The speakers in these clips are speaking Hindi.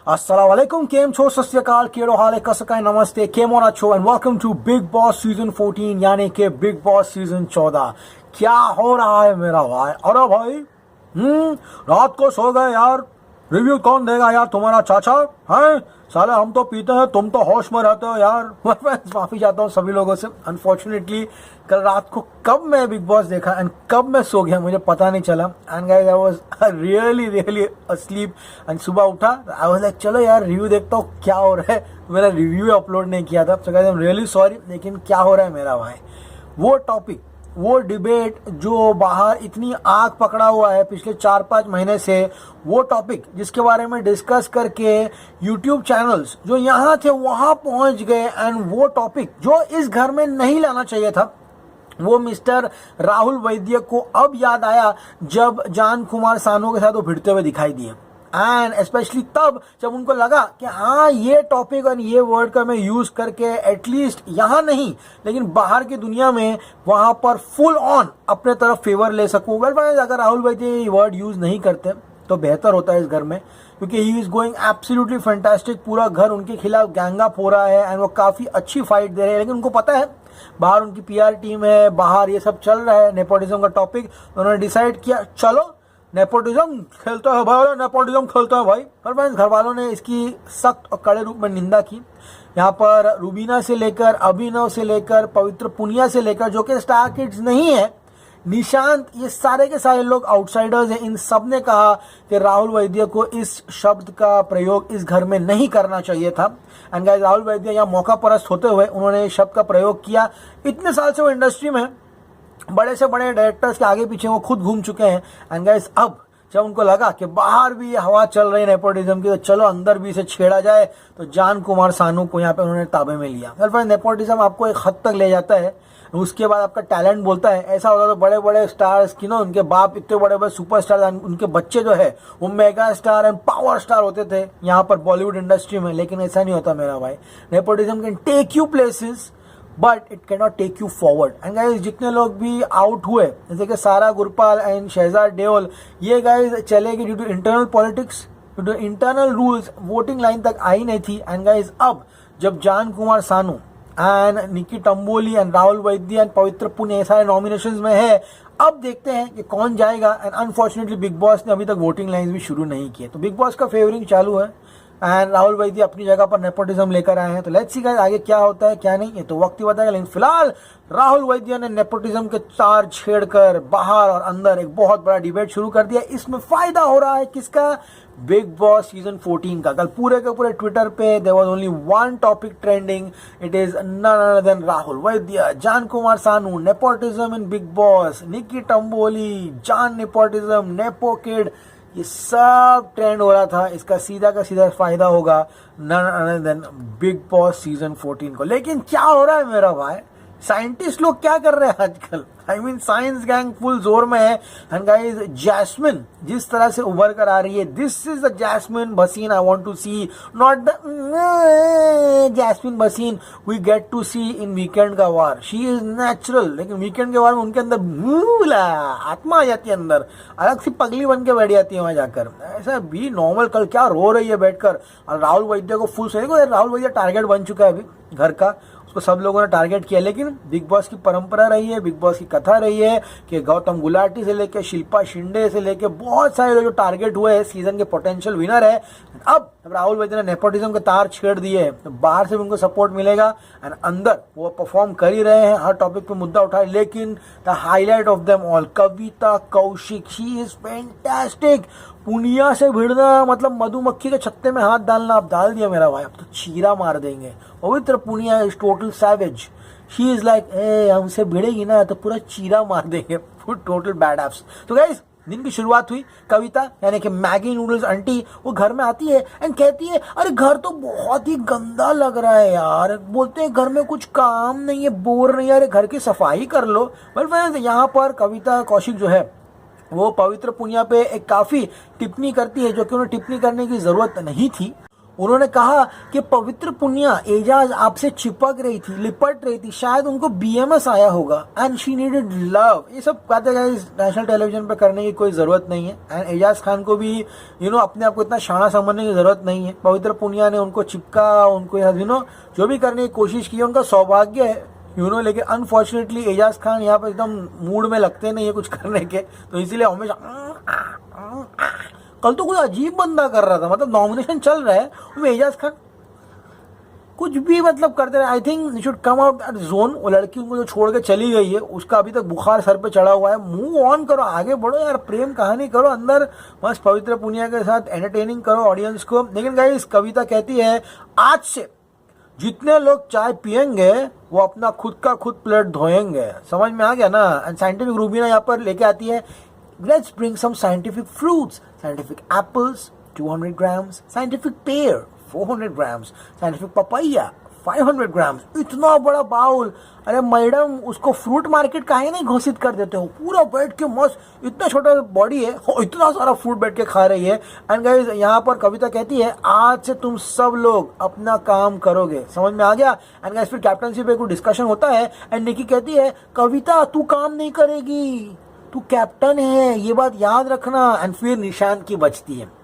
अस्सलाम वालेकुम, केम छो, सत श्री अकाल, केड़ो हाल है, कसं काय, नमस्ते, केम होना छो and welcome to Bigg Boss season 14 यानी कि बिग बॉस सीजन 14। क्या हो रहा है मेरा भाई? अरे भाई रात को सो गए यार, रिव्यू कौन देगा यार? तुम्हारा चाचा है? साले हम तो पीते हैं, तुम तो होश में रहते हो यार। माफी चाहता हूँ सभी लोगों से। अनफॉर्चुनेटली कल रात को कब मैं बिग बॉस देखा एंड कब मैं सो गया मुझे पता नहीं चला। And guys I was really asleep and सुबह उठा, आई वाज लाइक चलो यार रिव्यू देखता हूँ क्या हो रहा है। मेरा रिव्यू अपलोड नहीं किया था, so guys I am really sorry. लेकिन क्या हो रहा है मेरा भाई, वो टॉपिक, वो डिबेट जो बाहर इतनी आग पकड़ा हुआ है पिछले 4-5 महीने से, वो टॉपिक जिसके बारे में डिस्कस करके यूट्यूब चैनल्स जो यहाँ थे वहां पहुंच गए, एंड वो टॉपिक जो इस घर में नहीं लाना चाहिए था, वो मिस्टर राहुल वैद्य को अब याद आया जब जान कुमार सानू के साथ वो भिड़ते हुए दिखाई दिए। एंड स्पेशली तब जब उनको लगा कि हाँ ये टॉपिक और ये वर्ड का मैं यूज करके एटलीस्ट यहाँ नहीं लेकिन बाहर की दुनिया में वहां पर फुल ऑन अपने तरफ फेवर ले सकूं। वेल फ्रेंड्स, अगर राहुल वैद्य ये वर्ड यूज नहीं करते तो बेहतर होता है इस घर में, क्योंकि he is going absolutely fantastic. पूरा घर उनके खिलाफ गैंग अप हो रहा है एंड वो काफी अच्छी फाइट दे रहे हैं। लेकिन उनको पता है बाहर उनकी पीआर टीम है, बाहर ये सब चल रहा है नेपोटिज्म का टॉपिक। उन्होंने डिसाइड किया चलो नेपोटिज्म खेलता है भाई, नेपोटिज्म खेलता है भाई। और फ्रेंड्स, घर वालों ने इसकी सख्त और कड़े रूप में निंदा की। यहाँ पर रूबीना से लेकर, अभिनव से लेकर, पवित्र पुनिया से लेकर, जो कि स्टार किड्स नहीं है, निशांत, ये सारे के सारे लोग आउटसाइडर्स हैं। इन सब ने कहा कि राहुल वैद्य को इस शब्द का प्रयोग इस घर में नहीं करना चाहिए था। एंड गाइस, राहुल वैद्य यहाँ मौका परस्त होते हुए उन्होंने इस शब्द का प्रयोग किया। इतने साल से वो इंडस्ट्री में बड़े से बड़े डायरेक्टर्स के आगे पीछे वो खुद घूम चुके हैं। एंड गाइस, अब जब उनको लगा कि बाहर भी हवा चल रही है नेपोटिज्म की, तो चलो अंदर भी इसे छेड़ा जाए, तो जान कुमार सानू को यहाँ पे उन्होंने ताबे में लिया। फ्रेंड्स, नेपोटिज्म आपको एक हद तक ले जाता है, उसके बाद आपका टैलेंट बोलता है। ऐसा होता तो बड़े बड़े स्टार्स की ना, उनके बाप इतने बड़े बड़े सुपरस्टार, उनके बच्चे जो है वो mega star and power star होते थे यहाँ पर बॉलीवुड इंडस्ट्री में। लेकिन ऐसा नहीं होता मेरा भाई। Nepotism can take you places but it can not take you forward. And guys, जितने लोग भी आउट हुए जैसे कि सारा गुरपाल एंड शहजाद देओल, ये गाइज चले गए due to internal politics, due to internal rules. Voting line तक आई नहीं थी। एंड गाइज, अब जब जान कुमार सानू and Nikki टम्बोली and Rahul Vaidya and पवित्र पुनिया सारे नॉमिनेशंस में है, अब देखते हैं कि कौन जाएगा। एंड अनफॉर्चुनेटली बिग बॉस ने अभी तक वोटिंग लाइन्स भी शुरू नहीं किए, तो बिग बॉस का फेवरिंग चालू है एंड राहुल वैद्य अपनी जगह पर नेपोटिज्म लेकर आए हैं। तो लेट्स सी गाइस आगे क्या होता है क्या नहीं, ये तो वक्त ही बताएगा। लेकिन फिलहाल राहुल वैद्य ने नेपोटिज्म के तार छेड़कर बाहर और अंदर एक बहुत बड़ा डिबेट शुरू कर दिया। इसमें फायदा हो रहा है किसका? बिग बॉस सीजन 14 का। कल पूरे के पूरे ट्विटर पे there was only one topic trending, it is none other than Rahul Vaidya, Jaan Kumar Sanu, nepotism in Bigg Boss, Nikki Tamboli, Jaan nepotism, nepo kid, ये सब ट्रेंड हो रहा था। इसका सीधा का सीधा फायदा होगा none other than Bigg Boss season 14 को। लेकिन क्या हो रहा है मेरा भाई, साइंटिस्ट लोग क्या कर रहे हैं आजकल? I mean science gang full जोर में है। एंड गाइस, जैस्मिन जिस तरह से उभर कर आ रही है, this is the Jasmin Bhasin I want to see, not the Jasmin Bhasin we get to see in weekend का वार। शी इज नेचुरल, लेकिन वीकेंड के वार में उनके अंदर आत्मा आ जाती है, अंदर अलग सी पगली बन के बैठ जाती है वहां जाकर। ऐसा भी नॉर्मल, कल क्या रो रही है बैठकर, और राहुल वैद्य को फुल सही को, राहुल वैद्य टारगेट बन चुका है अभी घर का, उसको सब लोगों ने टारगेट किया। लेकिन बिग बॉस की परंपरा रही है, बिग बॉस की कथा रही है कि गौतम गुलाटी से लेकर शिल्पा शिंदे से लेकर बहुत सारे लोग जो टारगेट हुए हैं, सीजन के पोटेंशियल विनर है। अब राहुल वैद्य ने नेपोटिज्म के तार छेड़ दिए हैं, तो बाहर से भी उनको सपोर्ट मिलेगा एंड अंदर वो परफॉर्म कर ही रहे हैं, हर टॉपिक पे मुद्दा उठाए। लेकिन the highlight of them all, Kavita Kaushik, she is fantastic. Punia से भिड़ना मतलब मधुमक्खी के छत्ते में हाथ डालना, अब डाल दिया मेरा भाई, अब तो चीरा मार देंगे। पवित्र Punia is total savage, she is like हमसे भिड़ेगी ना तो पूरा चीरा मार देंगे, टोटल बैड एप्स। तो गाइस, दिन की शुरुआत हुई, कविता यानी कि मैगी नूडल्स आंटी वो घर में आती है एंड कहती है अरे घर तो बहुत ही गंदा लग रहा है यार, बोलते हैं घर में कुछ काम नहीं है, बोर नहीं है, अरे घर की सफाई कर लो। वेल फ्रेंड्स, यहाँ पर कविता कौशिक जो है वो पवित्र पुनिया पे एक काफी टिप्पणी करती है, जो कि उन्हें टिप्पणी करने की जरूरत नहीं थी। उन्होंने कहा कि पवित्र पुनिया एजाज आपसे चिपक रही थी, लिपट रही थी, शायद उनको बीएमएस आया होगा एंड शी नीडेड लव। ये सब कहते हैं नेशनल टेलीविजन पे करने की कोई जरूरत नहीं है एंड एजाज खान को भी अपने आप को इतना शाना समझने की जरूरत नहीं है। पवित्र पुनिया ने उनको चिपका, उनको जो भी करने की कोशिश की, उनका सौभाग्य है लेकिन अनफॉर्चुनेटली एजाज खान यहाँ पे एकदम मूड में लगते नहीं है कुछ करने के, तो इसीलिए हमेशा कल तो कुछ अजीब बंदा कर रहा था, मतलब नॉमिनेशन चल रहा है, वो एजाज खान कुछ भी मतलब करते रहे। I think you should come out that zone. वो लड़की उनको जो छोड़ के चली गई है उसका अभी तक बुखार सर पे चढ़ा हुआ है, मूव ऑन करो, आगे बढ़ो यार, प्रेम कहानी करो अंदर, बस पवित्र पुनिया के साथ एंटरटेनिंग करो ऑडियंस को। लेकिन गाइस कविता कहती है आज से जितने लोग चाय पियेंगे वो अपना खुद का खुद प्लेट धोएंगे। समझ में आ गया ना। एंड साइंटिफिक रूबीना यहाँ पर लेके आती है, let's bring some scientific fruits, scientific apples 200 grams, scientific pear 400 grams, scientific papaya 500 grams। इतना बड़ा बाउल, अरे मैडम उसको फ्रूट मार्केट काहे नहीं घोषित कर देते हो, पूरा बैठ के मस्त, इतना छोटा बॉडी है, इतना सारा फ्रूट बैठ के खा रही है। एंड गाइस यहाँ पर कविता कहती है आज से तुम सब लोग अपना काम करोगे। समझ में आ गया। एंड गाइस फिर कैप्टनसी पे कुछ डिस्कशन होता है एंड निकी कहती है कविता तू काम नहीं करेगी, तू कैप्टन है, ये बात याद रखना। एंड फिर निशान की बचती है,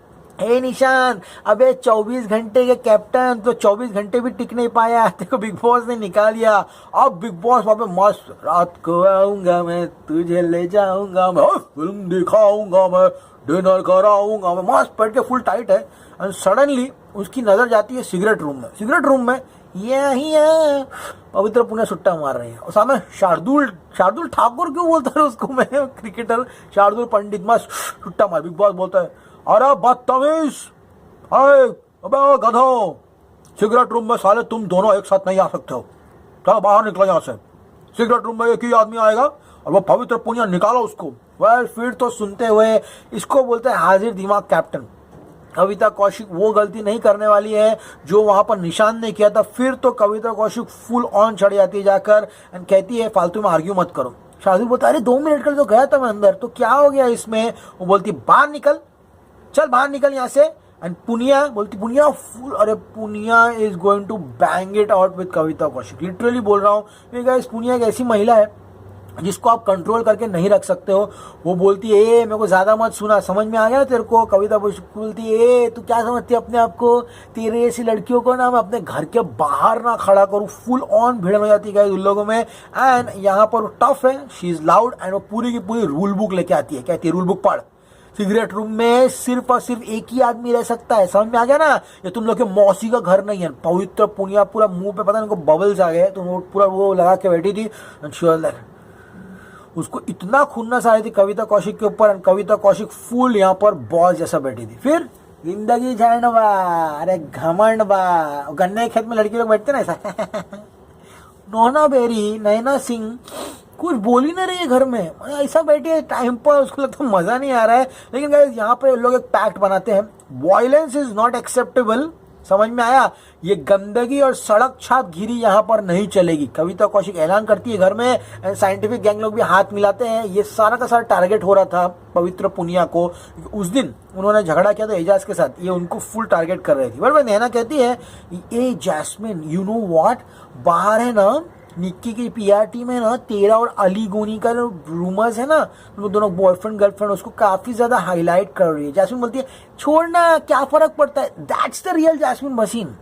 हे निशान अबे 24 घंटे के कैप्टन तो 24 घंटे भी टिक नहीं पाया, तेरे बिग बॉस ने निकाल दिया। अब बिग बॉस वहां पे मस्त, रात को आऊंगा मैं तुझे ले जाऊंगा मैं, फिल्म दिखाऊंगा मैं, डिनर कराऊंगा मैं, मस्त बैठ के फुल टाइट है। एंड सडनली उसकी नजर जाती है सिगरेट रूम में यही है पवित्र पुनिया सुट्टा मार रही है और सामने शार्दुल ठाकुर क्यों बोलता है उसको, मैं क्रिकेटर शार्दुल पंडित मस्त सुट्टा मार। बिग बॉस बोलता है अरे बदतमीज, अबे गधो, सिगरेट रूम में साले तुम दोनों एक साथ नहीं आ सकते हो, चलो बाहर निकलो यहाँ से, सिगरेट रूम में एक ही आदमी आएगा और वो पवित्र पुनिया निकालो उसको। वेल फिर तो सुनते हुए इसको बोलते हैं हाजिर दिमाग कैप्टन। कविता कौशिक वो गलती नहीं करने वाली है जो वहां पर निशान ने किया था। फिर तो कविता कौशिक फुल ऑन चढ़ जाती है जाकर एंड कहती है फालतू में आर्ग्यू मत करो। शार्दुल बोलता है अरे 2 मिनट के लिए तो गया था मैं अंदर, तो क्या हो गया इसमें। वो बोलती बाहर निकल, चल बाहर निकल यहाँ से। एंड पुनिया बोलती, पुनिया फुल, अरे Punia is going to bang it out with Kavita Kaushik, literally बोल रहा हूँ। गाइस पुनिया एक ऐसी महिला है जिसको आप कंट्रोल करके नहीं रख सकते हो। वो बोलती है ए मेरे को ज्यादा मत सुना, समझ में आ गया तेरे को। कविता बोलती है ए तू क्या समझती है अपने आप को, तेरे ऐसी लड़कियों को ना मैं अपने घर के बाहर ना खड़ा करूँ। फुल ऑन भिड़न हो जाती है उन लोगों में। एंड यहाँ पर टफ है, शी इज लाउड एंड वो पूरी की पूरी रूल बुक लेके आती है, कहती है रूल बुक पढ़, सिगरेट रूम में सिर्फ और सिर्फ एक ही आदमी रह सकता है, समझ में आ गया ना। ये तुम लोग के मौसी का घर नहीं है। पवित्र पुनिया पूरा मुंह पे पता नहीं उनको बबल्स आ गए, तो वो पूरा वो लगा के बैठी थी। उसको इतना खुन्नस आ रही थी कविता कौशिक के ऊपर। कविता कौशिक फुल यहाँ पर बॉस जैसा बैठी थी। फिर जिंदगी झंड बा, अरे घमंड बा, गन्ने के खेत में लड़की लोग बैठते ना ऐसा नोना बेरी, नैना सिंह कुछ बोल ही नहीं रही है घर में, ऐसा बैठी है टाइम पर, उसको लगता है मजा नहीं आ रहा है। लेकिन गाइस यहाँ पे लोग एक पैक्ट बनाते हैं, वायलेंस इज नॉट एक्सेप्टेबल। समझ में आया, ये गंदगी और सड़क छाप गिरी यहाँ पर नहीं चलेगी। कविता कौशिक ऐलान करती है घर में, साइंटिफिक गैंग लोग भी हाथ मिलाते हैं। ये सारा का सारा टारगेट हो रहा था पवित्र पुनिया को। उस दिन उन्होंने झगड़ा किया था एजाज के साथ, ये उनको फुल टारगेट कर रही थी। बट नैना कहती है ए जैस्मिन यू नो व्हाट, बाहर है ना निक्की की पीआरटी में ना तेरा और अली गोनी का जो रूमर्स है ना, वो दोनों बॉयफ्रेंड गर्लफ्रेंड, उसको काफी ज्यादा हाईलाइट कर रही है। जैस्मिन बोलती है छोड़ना क्या फर्क पड़ता है, that's the real Jasmin machine.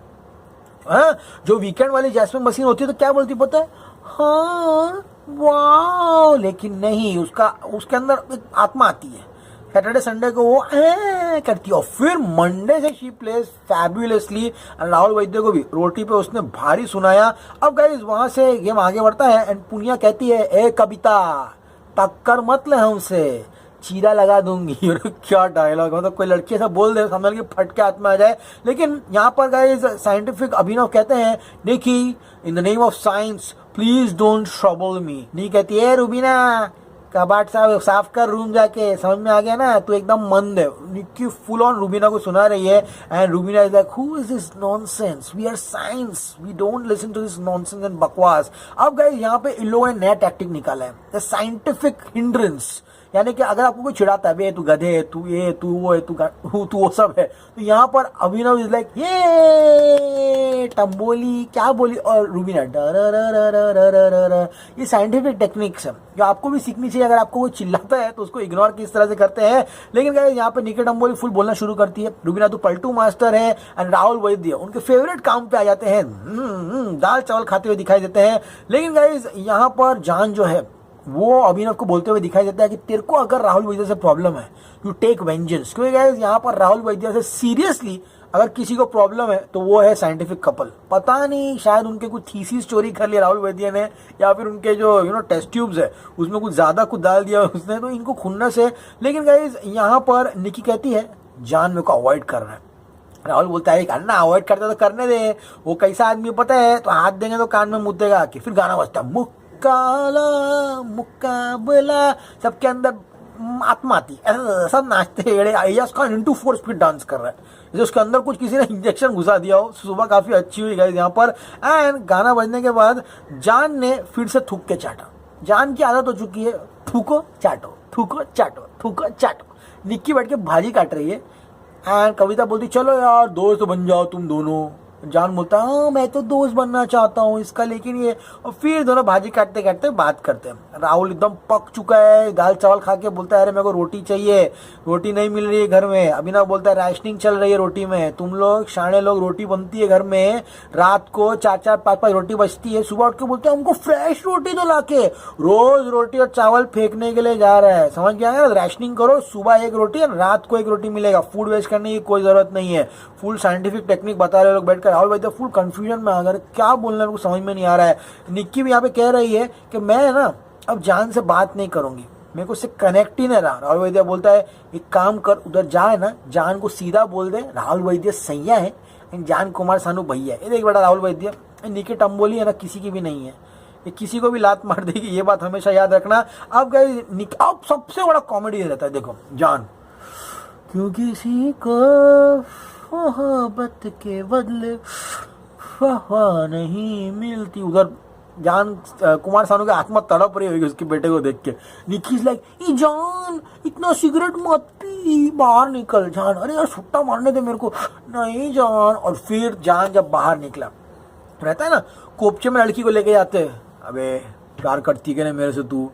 हाँ जो वीकेंड वाली जैस्मिन मशीन होती है तो क्या बोलती पता है, हाँ वाह, लेकिन नहीं, उसके अंदर एक आत्मा आती है। सैटरडे संडे को वो करती है और फिर मंडे से she plays fabulously. Rahul Vaidya को भी रोटी पे उसने भारी सुनाया। अब गाइस वहां से गेम आगे बढ़ता है एंड पुनिया कहती है ए कविता टक्कर मत ले हमसे, चीरा लगा दूंगी। क्या डायलॉग, मतलब कोई लड़की ऐसा बोल दे समझ के फट के हाथ में आ जाए। लेकिन यहाँ पर गाइस साइंटिफिक अभिनव कहते हैं Nikki in the name of science please don't trouble me. नहीं कहती है रूबीना कबाट साफ कर रूम जाके, समझ में आ गया ना, तू एकदम मंद है। निक्की फुल ऑन रूबीना को सुना रही है and Rubina is like who is this nonsense, we are science, we don't listen to this nonsense and बकवास। अब गाइस यहाँ पे इन लोगों ने नया टैक्टिक निकाला है, द साइंटिफिक हिंड्रेंस। यानी कि अगर आपको कोई चिढ़ाता है, बे तू गधे है, तू ये तू वो है, तू वो सब है, तो यहाँ पर अभिनव इज लाइक ये टम्बोली क्या बोली, और रूबीना डर। ये साइंटिफिक टेक्निक्स है जो आपको भी सीखनी चाहिए। अगर आपको वो चिल्लाता है तो उसको इग्नोर किस तरह से करते हैं। लेकिन गाइस यहाँ पे निकी टम्बोली फुल बोलना शुरू करती है, रूबीना तो पलटू मास्टर है, एंड राहुल वैद्य उनके फेवरेट काम पे आ जाते हैं, दाल चावल खाते हुए दिखाई देते हैं। लेकिन गाइस यहाँ पर जान जो है वो अभिनव को बोलते हुए दिखाई देता है कि तेरे को अगर राहुल वैद्य से प्रॉब्लम है, यू टेक वेंजेंस। क्योंकि गाइस यहाँ पर राहुल वैद्य से सीरियसली अगर किसी को प्रॉब्लम है तो वो है साइंटिफिक कपल। पता नहीं शायद उनके कुछ थीसिस चोरी कर लिया राहुल वैद्य ने, या फिर उनके जो टेस्ट ट्यूब्स है उसमें कुछ ज्यादा कुछ डाल दिया उसने, तो इनको खुन्नस है। लेकिन गाइस यहाँ पर निकी कहती है जान मेरे को अवॉइड कर रहा है। राहुल बोलता है अन्ना अवॉइड करता तो करने दे, वो कैसा आदमी पता है, तो हाथ देंगे तो कान में मुद्देगा कि फिर गाना बजता मुक्काला मुकाबला, सबके अंदर आत्मा आती है, सब नाचते हैं, इंटू 4 स्पीड डांस कर रहा है जैसे उसके अंदर कुछ किसी ने इंजेक्शन घुसा दिया हो। सुबह काफी अच्छी हुई गाइस यहाँ पर। एंड गाना बजने के बाद जान ने फिर से थूक के चाटा। जान की आदत हो चुकी है थूको चाटो थूको चाटो थूको चाटो। निक्की बैठ के भाजी काट रही है एंड कविता बोलती चलो यार दोस्त बन जाओ तुम दोनों। जान बोलता हाँ मैं तो दोस्त बनना चाहता हूँ इसका, लेकिन ये, और फिर दोनों भाजी काटते काटते बात करते हैं। राहुल एकदम पक चुका है, दाल चावल खा के बोलता है अरे मेरे को रोटी चाहिए, रोटी नहीं मिल रही है घर में। अभिनव बोलता है राशनिंग चल रही है रोटी में, तुम लोग शाणे लोग रोटी बनती है घर में, रात को 4-4 5-5 रोटी बचती है, सुबह उठ के बोलते हैं हमको फ्रेश रोटी तो लाके, रोज रोटी और चावल फेंकने के लिए जा रहा है। समझ गया है, राशनिंग करो, सुबह एक रोटी और रात को एक रोटी मिलेगा, फूड वेस्ट करने की कोई जरूरत नहीं है। फुल साइंटिफिक टेक्निक बता रहे लोग बैठकर। राहुल भाई तो फुल कंफ्यूजन में आ गए, क्या बोलना है समझ में नहीं आ रहा है। निक्की भी यहाँ पे कह रही है कि मैं ना अब जान से बात नहीं करूंगी, मेरे को उससे कनेक्ट ही नहीं रहा। राहुल वैद्य बोलता है एक काम कर, उधर जाए ना जान को सीधा बोल दे राहुल वैद्य सैया है, जान कुमार सानू भैया। ये देख बेटा राहुल वैद्य, निकी टम्बोली है ना किसी की भी नहीं है, ये किसी को भी लात मार देगी, ये बात हमेशा याद रखना। अब गए अब सबसे बड़ा कॉमेडी रहता है, देखो जान क्यों किसी को मोहब्बत के बदले वफा नहीं मिलती। उधर जान कुमार सानू की आत्मा तड़प रही होगी उसके बेटे को देख के। निकी इज लाइक ई जान इतना सिगरेट मत पी, बाहर निकल। जान अरे यार छुट्टा मारने दे मेरे को, नहीं जान। और फिर जान जब बाहर निकला, रहता है ना कोपचे में लड़की को लेके जाते हैं, अबे प्यार करती है ना मेरे से तू,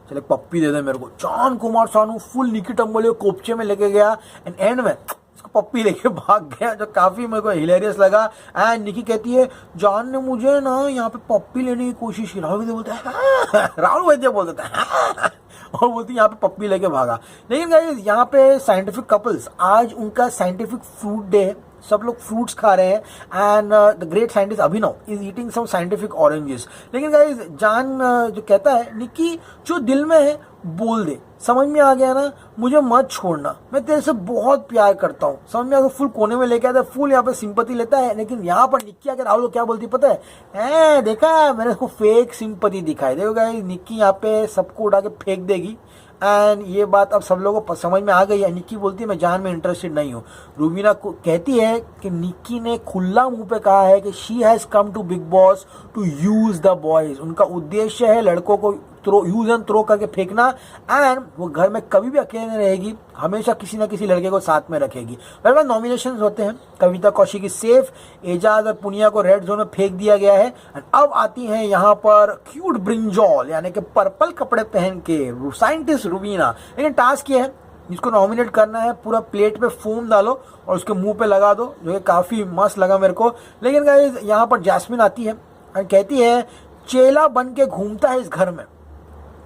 चल एक पप्पी दे दे मेरे को। जान कुमार सानू फुल निकी टम्बोली को कोपचे में लेके गया एंड एंड में इसको पप्पी लेके भाग गया, जो काफी मेरे को हिलेरियस लगा। एंड निकी कहती है जान ने मुझे ना यहाँ पे पप्पी लेने की कोशिश की। राहुल वैद्य बोलता है राहुल वैद्य बोल देता है और बोलती है यहाँ पे पप्पी लेके भागा। लेकिन गाइस यहाँ पे साइंटिफिक कपल्स, आज उनका साइंटिफिक फ्रूट डे है, सब लोग फ्रूट्स खा रहे हैं and the great scientist Abhinav is eating some scientific oranges. लेकिन गाइस जान जो कहता है निकी जो दिल में है बोल दे, समझ में आ गया ना, मुझे मत छोड़ना, मैं तेरे से बहुत प्यार करता हूँ। समझ में आ गया, फुल कोने में लेके आता है, फुल यहाँ पे सिंपैथी लेता है। लेकिन यहाँ पर निक्की आके राहुल को क्या बोलती पता है, देखा मैंने इसको फेक सिंपैथी दिखाई। देखो गाइस निक्की यहाँ पे सबको उठा के फेंक देगी एंड ये बात अब सब लोगों को समझ में आ गई है। निक्की बोलती है मैं जान में इंटरेस्टेड नहीं हूँ। रूबीना को कहती है कि निक्की ने खुला मुंह पे कहा है कि she has come to Bigg Boss to use the boys. उनका उद्देश्य है लड़कों को यूज एंड थ्रो करके फेंकना एंड वो घर में कभी भी अकेले नहीं रहेगी, हमेशा किसी ना किसी लड़के को साथ में रखेगी। मेरे पास नॉमिनेशंस होते हैं, कविता कौशिक की सेफ, एजाज और पुनिया को रेड जोन में फेंक दिया गया है। अब आती हैं यहाँ पर क्यूट ब्रिंजॉल यानी कि पर्पल कपड़े पहन के साइंटिस्ट रूबीना। लेकिन टास्क ये है जिसको नॉमिनेट करना है पूरा प्लेट पे फोम डालो और उसके मुंह पे लगा दो, जो काफी मस्त लगा मेरे को। लेकिन गाइस यहाँ पर जैस्मिन आती है और कहती है चेला बन के घूमता है इस घर में,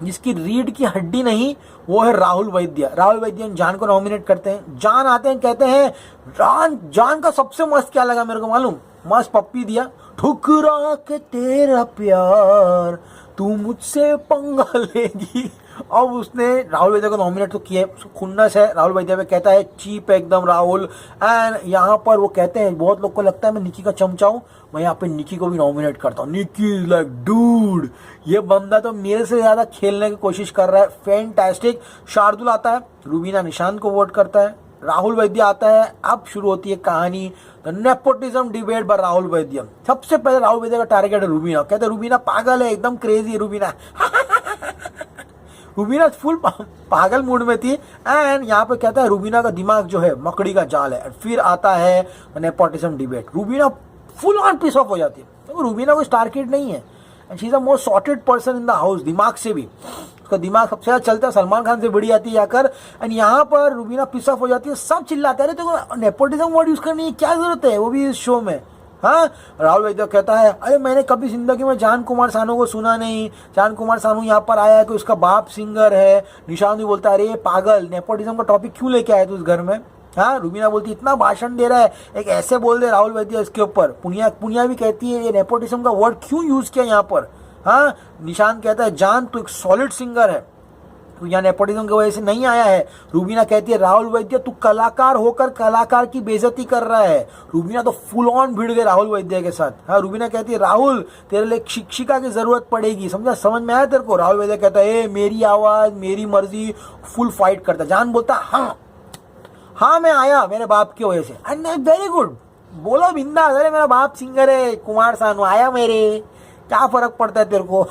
जिसकी रीढ़ की हड्डी नहीं वो है राहुल वैद्य। राहुल वैद्य जान को नॉमिनेट करते हैं। जान आते हैं कहते हैं जान का सबसे मस्त क्या लगा मेरे को मालूम, मस्त पप्पी दिया, ठुकरा के तेरा प्यार तू मुझसे पंगा लेगी। अब उसने राहुल वैद्य को नॉमिनेट तो किया, खुन्नस है राहुल वैद्य पे, कहता है चीप है एकदम राहुल। एंड यहाँ पर वो कहते हैं बहुत लोग को लगता है मैं निकी का चमचा हूं, मैं यहाँ पे निकी को भी नॉमिनेट करता हूँ। निकी इज लाइक डूड ये बंदा तो मेरे से ज्यादा खेलने की कोशिश कर रहा है, फैंटास्टिक। शार्दुल आता है, रूबीना निशांत को वोट करता है, राहुल वैद्य आता है। अब शुरू होती है कहानी the nepotism debate by Rahul Vaidya. सबसे पहले राहुल वैद्य का टारगेट है रूबीना, कहते हैं रूबीना पागल है, एकदम क्रेजी है रूबीना रूबीना फुल पागल मूड में थी एंड यहाँ पे कहता है रूबीना का दिमाग जो है मकड़ी का जाल है। फिर आता है nepotism debate, Rubina full on pissed off हो जाती है। तो रूबीना कोई स्टार किड नहीं है and she is a most sorted person in the house, दिमाग से भी उसका दिमाग सबसे ज्यादा चलता है, सलमान खान से बड़ी आती है जाकर। एंड यहाँ पर रूबीना पिस ऑफ हो जाती है, सब चिल्लाते हैं तो नेपोटिज्म वर्ड यूज करने की क्या जरूरत है, वो भी इस शो में। हाँ, राहुल वैद्य कहता है अरे मैंने कभी जिंदगी में जान कुमार सानू को सुना नहीं, जान कुमार सानू यहाँ पर आया है कि उसका बाप सिंगर है। निशान भी बोलता है अरे पागल, नेपोटिज्म का टॉपिक क्यों लेके आया तू उस घर में। हाँ, रूबीना बोलती इतना भाषण दे रहा है, एक ऐसे बोल दे राहुल वैद्य इसके ऊपर। पुनिया भी कहती है ये नेपोटिज्म का वर्ड क्यों यूज किया यहाँ पर। हाँ, निशान कहता है जान तू एक सॉलिड सिंगर है, तू यहाँ नेपोटिज्म की वजह से नहीं आया है। रूबीना कहती है राहुल वैद्य तू कलाकार होकर कलाकार की बेइज्जती कर रहा है। रूबीना तो फुल ऑन भिड़ गए राहुल वैद्य के साथ। हाँ, रूबीना कहती है राहुल तेरे लिए शिक्षिका की जरूरत पड़ेगी, समझ में आया तेरे को। राहुल वैद्य कहता है मेरी आवाज मेरी मर्जी, फुल फाइट करता। जान बोलता हाँ मैं आया मेरे बाप की वजह से। एंड वेरी गुड, बोलो बिंदास, अरे मेरा बाप सिंगर है कुमार सानू, आया मेरे, क्या फर्क पड़ता है तेरे को।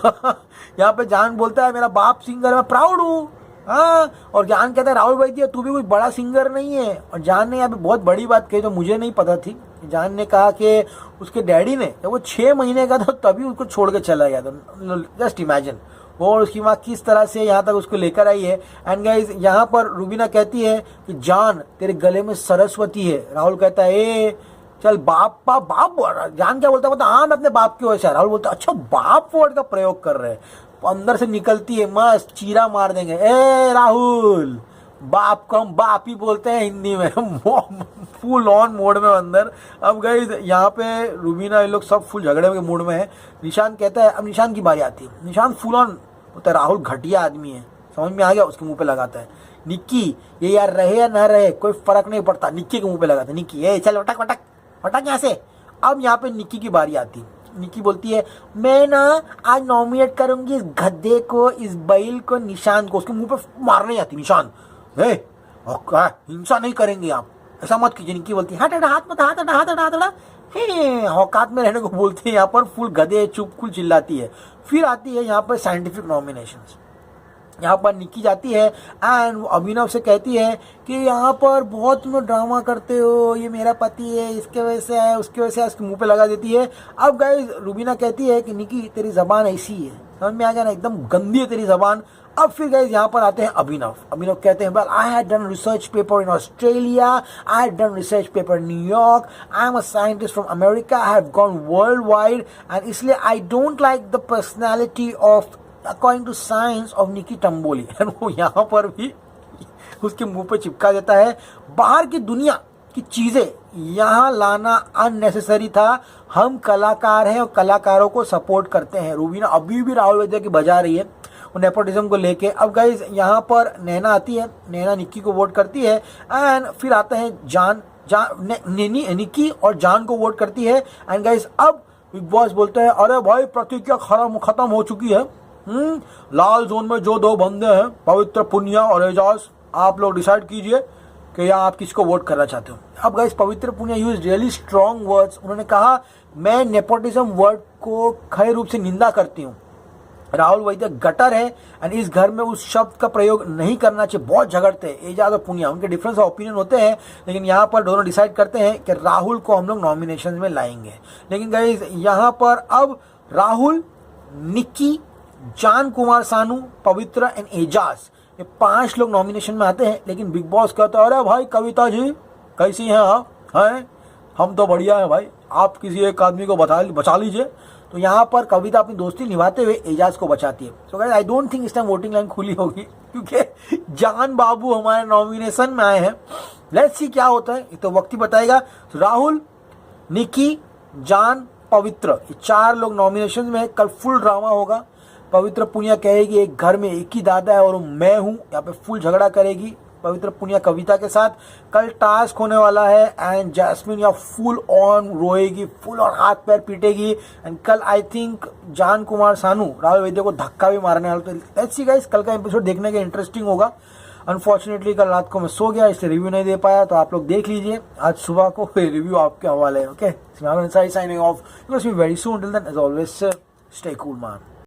यहाँ पे जान बोलता है मेरा बाप सिंगर, मैं प्राउड हूँ। हाँ, और जान कहता है राहुल वैद्य तू भी कोई बड़ा सिंगर नहीं है। और जान ने यहाँ पे बहुत बड़ी बात कही जो मुझे नहीं पता थी। जान ने कहा कि उसके डैडी ने जब वो 6 महीने का था तभी उसको छोड़ के चला गया था। जस्ट इमेजिन, और उसकी माँ किस तरह से यहाँ तक उसको लेकर आई है। एंड गाइस यहाँ पर रूबीना कहती है कि जान तेरे गले में सरस्वती है। राहुल कहता है चल बाप जान क्या बोलता है, हाँ मैं अपने बाप की वजह से। राहुल बोलता अच्छा बाप वर्ड का प्रयोग कर रहे हैं। अंदर से निकलती है मस्त चीरा मार देंगे, ए राहुल बाप को हम बाप ही बोलते हैं हिंदी में। फुल ऑन मोड में अंदर। अब गाइस यहाँ पे रूबीना ये लोग सब फुल झगड़े के मूड में है। निशान कहता है, अब निशान की बारी आती है। निशान फुल ऑन होता है राहुल घटिया आदमी है, समझ में आ गया, उसके मुंह पे लगाता है निक्की ये यार रहे या ना रहे कोई फर्क नहीं पड़ता। निक्की के मुंह पे लगाता है निक्की ए चल वटक यहाँ से। अब यहाँ पे निक्की की बारी आती है। निक्की बोलती है मैं ना आज नॉमिनेट करूंगी इस गधे को, इस बैल को, निशान को। उसके मुंह पे मारने जाती निशान, हिंसा नहीं करेंगे आप, ऐसा मत कीजिए। निक्की बोलती है हाथ औकात में रहने को बोलती है। यहाँ पर फुल गधे चुप फुल चिल्लाती है। फिर आती है यहाँ पर साइंटिफिक नॉमिनेशंस। यहाँ पर निक्की जाती है एंड अभिनव से कहती है कि यहाँ पर बहुत तुम ड्रामा करते हो, ये मेरा पति है इसके वजह से है उसके वजह से, उसके मुंह पे लगा देती है। अब गाइस रूबीना कहती है कि निक्की तेरी जबान ऐसी है, समझ में आ गया ना, एकदम गंदी है तेरी जबान। अब फिर गाइस यहाँ पर आते हैं अभिनव कहते हैं well I had done research paper in Australia, I had done research paper in New York, I am a scientist from America, I have gone worldwide and इसलिए I don't like the personality of according to science of Nikki Tamboli. वो यहाँ पर भी उसके मुंह पे चिपका देता है बाहर की दुनिया की चीजें यहाँ लाना अननेसेसरी था, हम कलाकार हैं और कलाकारों को सपोर्ट करते हैं। रूबीना अभी भी राहुल वैद्य की बजा रही है वो नेपोटिज्म को लेके। अब गाइज यहाँ पर नैना आती है, नैना निक्की को वोट करती है एंड फिर आते हैं निक्की और जान को वोट करती है। एंड गाइज अब बिग बॉस बोलते हैं अरे भाई प्रतिज्ञा खत्म हो चुकी है। लाल जोन में जो 2 बंदे हैं पवित्र पुनिया और एजाज, आप लोग डिसाइड कीजिए कि यहाँ आप किसको वोट करना चाहते हो। अब गाइस पवित्र Punia use really strong words. उन्होंने कहा मैं नेपोटिज्म वर्ड को खड़े रूप से निंदा करती हूँ। राहुल वैद्य गटर है एंड इस घर में उस शब्द का प्रयोग नहीं करना चाहिए। बहुत झगड़ते हैं एजाज और पुनिया, उनके डिफरेंस ऑफ ओपिनियन होते हैं, लेकिन यहाँ पर दोनों डिसाइड करते हैं कि राहुल को हम लोग नॉमिनेशन में लाएंगे। लेकिन गाइस यहाँ पर अब राहुल, निक्की, जान कुमार सानू, पवित्र एंड एजाज, ये 5 लोग नॉमिनेशन में आते हैं। लेकिन बिग बॉस कहता है अरे भाई कविता जी कैसी हैं आप, हैं हम तो बढ़िया है भाई, आप किसी एक आदमी को बचा लीजिए। तो यहाँ पर कविता अपनी दोस्ती निभाते हुए एजाज को बचाती है। So guys I don't think इस टाइम वोटिंग लाइन खुली होगी क्योंकि जान बाबू हमारे नॉमिनेशन में आए हैं। लेट्स सी क्या होता है, ये तो वक्त ही बताएगा। तो राहुल, निक्की, जान, पवित्र, ये 4 लोग नॉमिनेशन में। कल फुल ड्रामा होगा। पवित्र पुनिया कहेगी एक घर में एक ही दादा है और मैं हूँ, यहाँ पे फुल झगड़ा करेगी पवित्र पुनिया कविता के साथ। कल टास्क होने वाला है एंड जैस्मिन यहाँ फुल ऑन रोएगी, फुल ऑन हाथ पैर पीटेगी। एंड कल आई थिंक जान कुमार सानू राहुल वैद्य को धक्का भी मारने वाला। तो लेट्स सी गाइस, कल का एपिसोड देखने का इंटरेस्टिंग होगा। अनफॉर्चुनेटली कल रात को मैं सो गया इसलिए रिव्यू नहीं दे पाया, तो आप लोग देख लीजिए आज सुबह को रिव्यू आपके हवाले है। Okay, signing off, very soon, till then as always stay cool man.